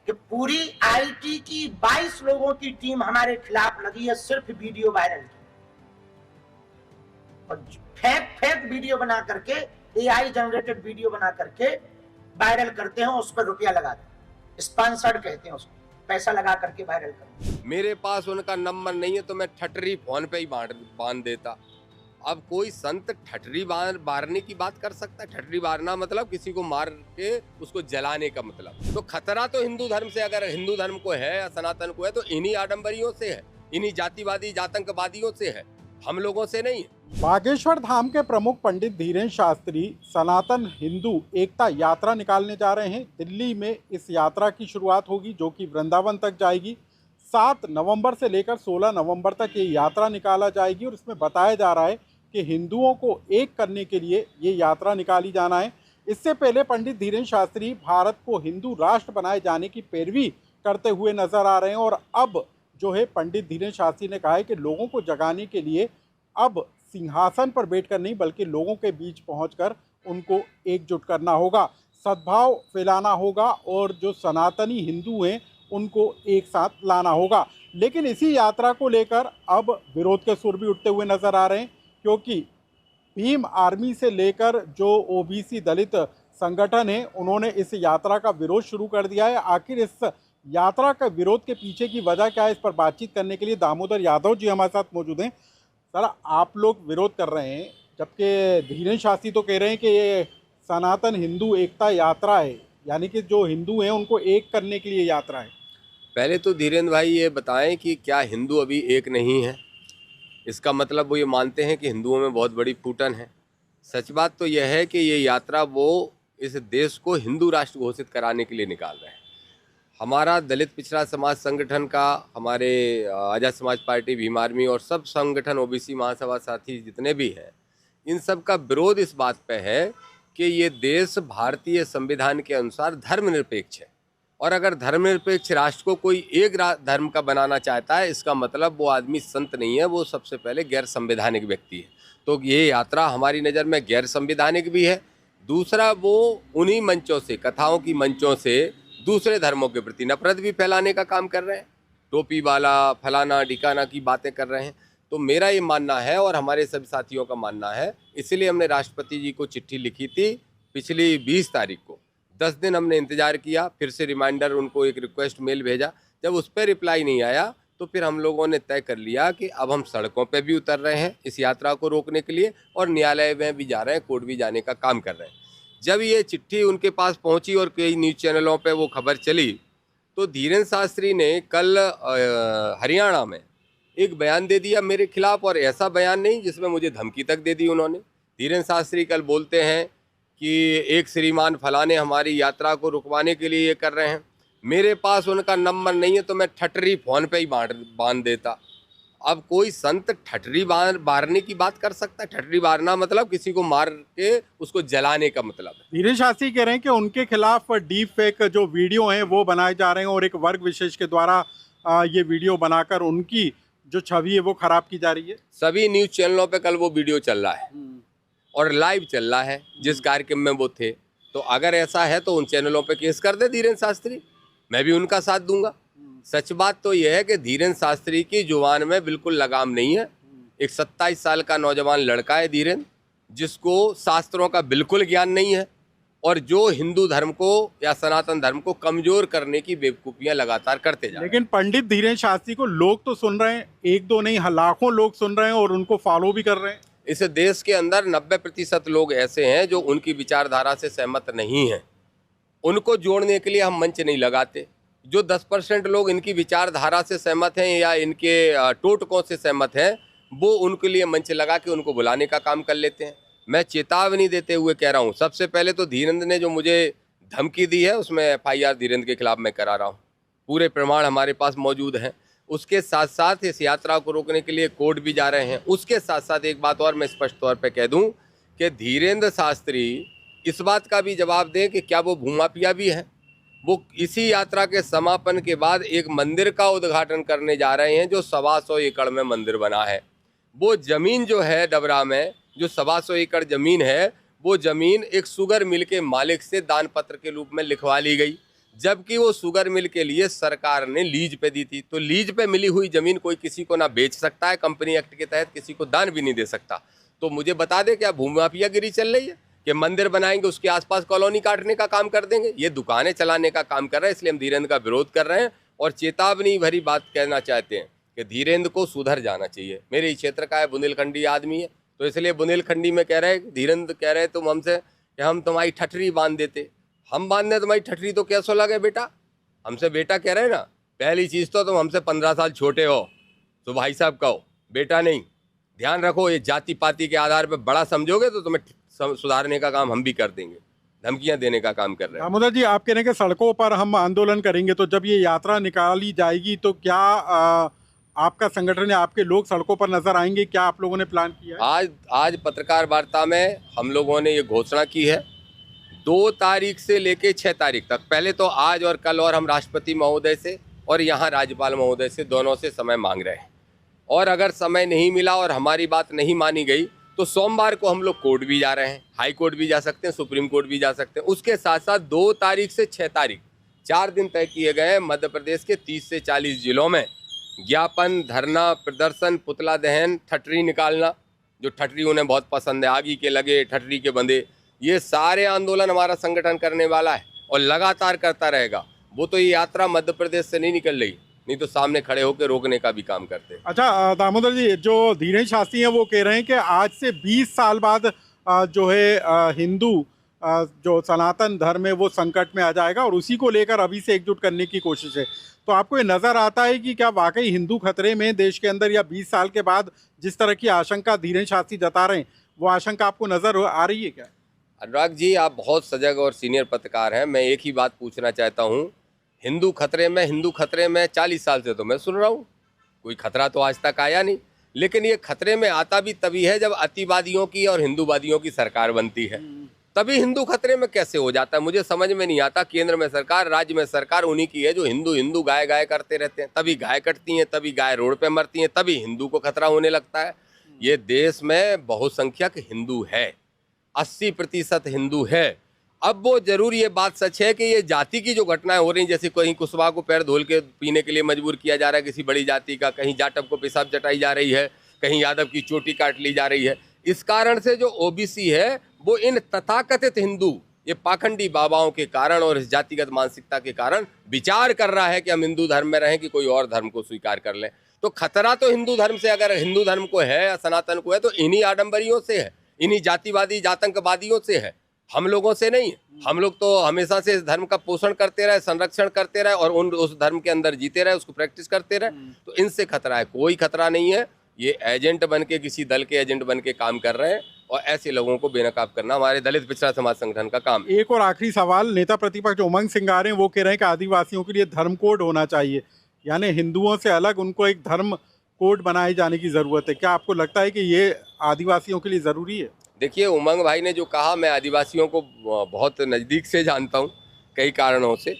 कि पूरी आईटी की 22 लोगों की टीम हमारे खिलाफ लगी है सिर्फ वीडियो वायरल की, और फेक वीडियो बना करके, एआई जनरेटेड वीडियो बना करके वायरल करते हैं, उस पर रुपया लगाते हैं, स्पॉन्सर्ड कहते हैं उसको, पैसा लगा करके वायरल करते हैं। मेरे पास उनका नंबर नहीं है तो मैं ठटरी फोन पे ही बांध देता। अब कोई संत ठटरी मारने की बात कर सकता है? ठटरी मारना मतलब किसी को मार के उसको जलाने का मतलब। तो खतरा तो हिंदू धर्म से, अगर हिंदू धर्म को है या सनातन को है, तो इन्हीं आडंबरियों से है, इन्हीं जातिवादी आतंकवादियों से है, हम लोगों से नहीं है। बागेश्वर धाम के प्रमुख पंडित धीरेन्द्र शास्त्री सनातन हिंदू एकता यात्रा निकालने जा रहे हैं। दिल्ली में इस यात्रा की शुरुआत होगी जो कि वृंदावन तक जाएगी। 7 नवंबर से लेकर 16 नवंबर तक ये यात्रा निकाला जाएगी और इसमें बताया जा रहा है कि हिंदुओं को एक करने के लिए ये यात्रा निकाली जाना है। इससे पहले पंडित धीरेन्द्र शास्त्री भारत को हिंदू राष्ट्र बनाए जाने की पैरवी करते हुए नजर आ रहे हैं और अब जो है पंडित धीरेन्द्र शास्त्री ने कहा है कि लोगों को जगाने के लिए अब सिंहासन पर बैठकर नहीं बल्कि लोगों के बीच पहुंचकर उनको एकजुट करना होगा, सद्भाव फैलाना होगा और जो सनातनी हिंदू हैं उनको एक साथ लाना होगा। लेकिन इसी यात्रा को लेकर अब विरोध के सुर भी उठते हुए नजर आ रहे हैं, क्योंकि भीम आर्मी से लेकर जो ओबीसी दलित संगठन है उन्होंने इस यात्रा का विरोध शुरू कर दिया है। आखिर इस यात्रा का विरोध के पीछे की वजह क्या है, इस पर बातचीत करने के लिए दामोदर यादव जी हमारे साथ मौजूद हैं। सर, आप लोग विरोध कर रहे हैं जबकि धीरेन्द्र शास्त्री तो कह रहे हैं कि ये सनातन हिंदू एकता यात्रा है, यानी कि जो हिंदू हैं उनको एक करने के लिए यात्रा है। पहले तो धीरेन्द्र भाई ये बताएं कि क्या हिंदू अभी एक नहीं है? इसका मतलब वो ये मानते हैं कि हिंदुओं में बहुत बड़ी फूटन है। सच बात तो यह है कि ये यात्रा वो इस देश को हिंदू राष्ट्र घोषित कराने के लिए निकाल रहे हैं। हमारा दलित पिछड़ा समाज संगठन का, हमारे आज़ाद समाज पार्टी, भीम आर्मी और सब संगठन, ओबीसी महासभा साथी जितने भी हैं, इन सब का विरोध इस बात पे है कि ये देश भारतीय संविधान के अनुसार धर्मनिरपेक्ष है, और अगर धर्मनिरपेक्ष राष्ट्र को कोई एक धर्म का बनाना चाहता है, इसका मतलब वो आदमी संत नहीं है, वो सबसे पहले गैर संवैधानिक व्यक्ति है। तो ये यात्रा हमारी नज़र में गैर संवैधानिक भी है। दूसरा, वो उन्हीं मंचों से, कथाओं की मंचों से दूसरे धर्मों के प्रति नफरत भी फैलाने का काम कर रहे हैं। टोपी वाला, फलाना ढिकाना की बातें कर रहे हैं। तो मेरा ये मानना है और हमारे सभी साथियों का मानना है, इसलिए हमने राष्ट्रपति जी को चिट्ठी लिखी थी पिछली 20 तारीख को। 10 दिन हमने इंतज़ार किया, फिर से रिमाइंडर, उनको एक रिक्वेस्ट मेल भेजा। जब उस पर रिप्लाई नहीं आया तो फिर हम लोगों ने तय कर लिया कि अब हम सड़कों पे भी उतर रहे हैं इस यात्रा को रोकने के लिए, और न्यायालय में भी जा रहे हैं, कोर्ट भी जाने का काम कर रहे हैं। जब ये चिट्ठी उनके पास पहुंची और कई न्यूज़ चैनलों पे वो खबर चली, तो धीरेन्द्र शास्त्री ने कल हरियाणा में एक बयान दे दिया मेरे खिलाफ, और ऐसा बयान नहीं जिसमें मुझे धमकी तक दे दी उन्होंने। धीरेन्द्र शास्त्री कल बोलते हैं कि एक श्रीमान फलाने हमारी यात्रा को रुकवाने के लिए ये कर रहे हैं, मेरे पास उनका नंबर नहीं है तो मैं ठटरी फोन पे ही बांध देता। अब कोई संत ठटरी मारने की बात कर सकता है? ठटरी मारना मतलब किसी को मार के उसको जलाने का मतलब है। धीरेन्द्र शास्त्री कह रहे हैं कि उनके खिलाफ डीप फेक जो वीडियो हैं वो बनाए जा रहे हैं और एक वर्ग विशेष के द्वारा ये वीडियो बनाकर उनकी जो छवि है वो खराब की जा रही है। सभी न्यूज़ चैनलों पे कल वो वीडियो चल रहा है और लाइव चल रहा है जिस कार्यक्रम में वो थे। तो अगर ऐसा है तो उन चैनलों पे केस कर दे धीरेन्द्र शास्त्री, मैं भी उनका साथ दूंगा। सच बात तो यह है कि धीरेन्द्र शास्त्री की जुबान में बिल्कुल लगाम नहीं है। एक 27 साल का नौजवान लड़का है धीरेन्द्र, जिसको शास्त्रों का बिल्कुल ज्ञान नहीं है और जो हिंदू धर्म को या सनातन धर्म को कमजोर करने की बेवकूफ़ियां लगातार करते जा रहे हैं। लेकिन पंडित धीरेन्द्र शास्त्री को लोग तो सुन रहे हैं, एक दो नहीं लाखों लोग सुन रहे हैं और उनको फॉलो भी कर रहे हैं। इस देश के अंदर 90% लोग ऐसे हैं जो उनकी विचारधारा से सहमत नहीं हैं। उनको जोड़ने के लिए हम मंच नहीं लगाते। जो 10% लोग इनकी विचारधारा से सहमत हैं या इनके टोटकों से सहमत हैं, वो उनके लिए मंच लगा के उनको बुलाने का काम कर लेते हैं। मैं चेतावनी देते हुए कह रहा हूँ, सबसे पहले तो धीरेन्द्र ने जो मुझे धमकी दी है उसमें FIR धीरेन्द्र के खिलाफ मैं करा रहा हूँ, पूरे प्रमाण हमारे पास मौजूद हैं। उसके साथ साथ इस यात्रा को रोकने के लिए कोर्ट भी जा रहे हैं। उसके साथ साथ एक बात और मैं स्पष्ट तौर पे कह दूं कि धीरेन्द्र शास्त्री इस बात का भी जवाब दें कि क्या वो भूमाफिया भी हैं। वो इसी यात्रा के समापन के बाद एक मंदिर का उद्घाटन करने जा रहे हैं जो 125 एकड़ में मंदिर बना है। वो ज़मीन जो है डबरा में, जो 125 एकड़ ज़मीन है, वो ज़मीन एक शुगर मिल के मालिक से दान पत्र के रूप में लिखवा ली गई। जबकि वो शुगर मिल के लिए सरकार ने लीज पे दी थी। तो लीज पे मिली हुई जमीन कोई किसी को ना बेच सकता है, कंपनी एक्ट के तहत किसी को दान भी नहीं दे सकता। तो मुझे बता दे क्या भूमि माफियागिरी चल रही है कि मंदिर बनाएंगे उसके आसपास कॉलोनी काटने का काम कर देंगे, ये दुकानें चलाने का काम कर रहे हैं। इसलिए हम धीरेन्द्र का विरोध कर रहे हैं और चेतावनी भरी बात कहना चाहते हैं कि धीरेन्द्र को सुधर जाना चाहिए। मेरे ही क्षेत्र का है, बुंदेलखंडी आदमी है, तो इसलिए बुंदेलखंडी में कह रहे धीरेन्द्र कह रहे तुम हमसे कि हम तुम्हारी ठठरी बांध देते, हम बांध दें तुम्हारी ठठरी तो कैसो लगे बेटा। हमसे बेटा कह रहे हैं ना, पहली चीज़ तो तुम हमसे 15 साल छोटे हो तो भाई साहब कहो, बेटा नहीं। ध्यान रखो, ये जाति पाति के आधार पर बड़ा समझोगे तो तुम्हें सुधारने का काम हम भी कर देंगे, धमकियां देने का काम कर रहे हैं। दामोदर जी, आप कह रहे हैं कि सड़कों पर हम आंदोलन करेंगे, तो जब ये यात्रा निकाली जाएगी तो क्या आपका संगठन या आपके लोग सड़कों पर नजर आएंगे? क्या आप लोगों ने प्लान किया है? आज पत्रकार वार्ता में हम लोगों ने ये घोषणा की है 2 तारीख से लेके 6 तारीख तक। पहले तो आज और कल और हम राष्ट्रपति महोदय से और यहाँ राज्यपाल महोदय से दोनों से समय मांग रहे हैं, और अगर समय नहीं मिला और हमारी बात नहीं मानी गई तो सोमवार को हम लोग कोर्ट भी जा रहे हैं, हाई कोर्ट भी जा सकते हैं, सुप्रीम कोर्ट भी जा सकते हैं। उसके साथ साथ 2 तारीख से 6 तारीख 4 दिन तय किए गए हैं। मध्य प्रदेश के 30 से 40 जिलों में ज्ञापन, धरना, प्रदर्शन, पुतला दहन, ठटरी निकालना, जो ठटरी उन्हें बहुत पसंद है, आगी के लगे ठटरी के बंधे, ये सारे आंदोलन हमारा संगठन करने वाला है और लगातार करता रहेगा। वो तो ये यात्रा मध्य प्रदेश से नहीं निकल रही, नहीं तो सामने खड़े होकर रोकने का भी काम करते हैं। अच्छा दामोदर जी, जो धीरेन्द्र शास्त्री हैं वो कह रहे हैं कि आज से 20 साल बाद जो है हिंदू जो सनातन धर्म है वो संकट में आ जाएगा और उसी को लेकर अभी से एकजुट करने की कोशिश है। तो आपको ये नज़र आता है कि क्या वाकई हिंदू खतरे में देश के अंदर, या 20 साल के बाद जिस तरह की आशंका धीरेन्द्र शास्त्री जता रहे हैं वो आशंका आपको नज़र आ रही है क्या? अनुराग जी, आप बहुत सजग और सीनियर पत्रकार हैं। मैं एक ही बात पूछना चाहता हूँ, हिंदू खतरे में 40 साल से तो मैं सुन रहा हूँ, कोई खतरा तो आज तक आया नहीं। लेकिन ये खतरे में आता भी तभी है जब अतिवादियों की और हिंदूवादियों की सरकार बनती है, तभी हिंदू खतरे में कैसे हो जाता है मुझे समझ में नहीं आता। केंद्र में सरकार, राज्य में सरकार उन्हीं की है जो हिंदू हिंदू गाय गाय करते रहते हैं, तभी गाय कटती हैं, तभी गाय रोड पे मरती हैं, तभी हिंदू को खतरा होने लगता है। ये देश में बहुसंख्यक हिंदू है, 80% हिंदू है। अब वो जरूर ये बात सच है कि ये जाति की जो घटनाएं हो रही हैं, जैसे कहीं कुशवाहा को पैर धोल के पीने के लिए मजबूर किया जा रहा है किसी बड़ी जाति का, कहीं जाटव को पेशाब जटाई जा रही है, कहीं यादव की चोटी काट ली जा रही है। इस कारण से जो ओबीसी है वो इन तथाकथित हिंदू, ये पाखंडी बाबाओं के कारण और इस जातिगत मानसिकता के कारण विचार कर रहा है कि हम हिंदू धर्म में रहें कि कोई और धर्म को स्वीकार कर लें। तो खतरा तो हिंदू धर्म से, अगर हिंदू धर्म को है या सनातन को है, तो इन्हीं आडंबरियों से है, इन्हीं जातिवादी आतंकवादियों से है, हम लोगों से नहीं। हम लोग तो हमेशा से इस धर्म का पोषण करते रहे, संरक्षण करते रहे और उस धर्म के अंदर जीते रहे, उसको प्रैक्टिस करते रहे। तो इनसे खतरा है, कोई खतरा नहीं है। ये एजेंट बन के, किसी दल के एजेंट बन के काम कर रहे हैं और ऐसे लोगों को बेनकाब करना हमारे दलित पिछड़ा समाज संगठन का काम है। एक और आखिरी सवाल, नेता प्रतिपक्ष उमंग सिंगार हैं, वो कह रहे हैं कि आदिवासियों के लिए धर्म कोड होना चाहिए, यानी हिंदुओं से अलग उनको एक धर्म कोड बनाए जाने की ज़रूरत है। क्या आपको लगता है कि ये आदिवासियों के लिए ज़रूरी है? देखिए, उमंग भाई ने जो कहा, मैं आदिवासियों को बहुत नज़दीक से जानता हूँ कई कारणों से,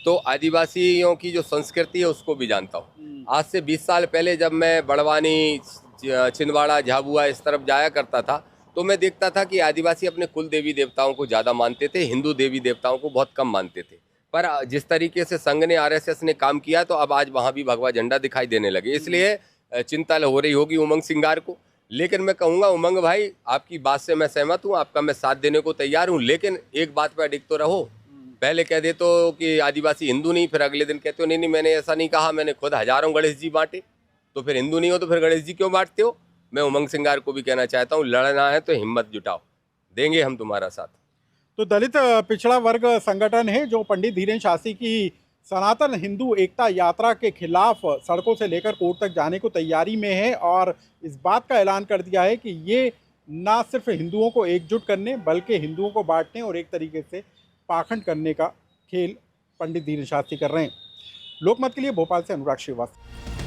तो आदिवासियों की जो संस्कृति है उसको भी जानता हूँ। आज से 20 साल पहले जब मैं बड़वानी, छिंदवाड़ा, झाबुआ इस तरफ जाया करता था तो मैं देखता था कि आदिवासी अपने कुल देवी देवताओं को ज़्यादा मानते थे, हिंदू देवी देवताओं को बहुत कम मानते थे। पर जिस तरीके से संघ ने, आरएसएस ने काम किया, तो अब आज वहाँ भी भगवा झंडा दिखाई देने लगे। इसलिए चिंता हो रही होगी उमंग सिंगार को। लेकिन मैं कहूँगा उमंग भाई, आपकी बात से मैं सहमत हूँ, आपका मैं साथ देने को तैयार हूँ, लेकिन एक बात पर अडिग तो रहो। पहले कह दे तो कि आदिवासी हिंदू नहीं, फिर अगले दिन कहते हो नहीं मैंने ऐसा नहीं कहा, मैंने खुद हजारों गणेश जी बांटे। तो फिर हिंदू नहीं हो तो फिर गणेश जी क्यों बांटते हो? मैं उमंग सिंगार को भी कहना चाहता हूँ, लड़ना है तो हिम्मत जुटाओ, देंगे हम तुम्हारा साथ। तो दलित पिछड़ा वर्ग संगठन है जो पंडित धीरेन्द्र शास्त्री की सनातन हिंदू एकता यात्रा के खिलाफ सड़कों से लेकर कोर्ट तक जाने को तैयारी में है और इस बात का ऐलान कर दिया है कि ये ना सिर्फ हिंदुओं को एकजुट करने बल्कि हिंदुओं को बांटने और एक तरीके से पाखंड करने का खेल पंडित धीरेन्द्र शास्त्री कर रहे हैं। लोकमत के लिए भोपाल से अनुराग श्रीवास्तव।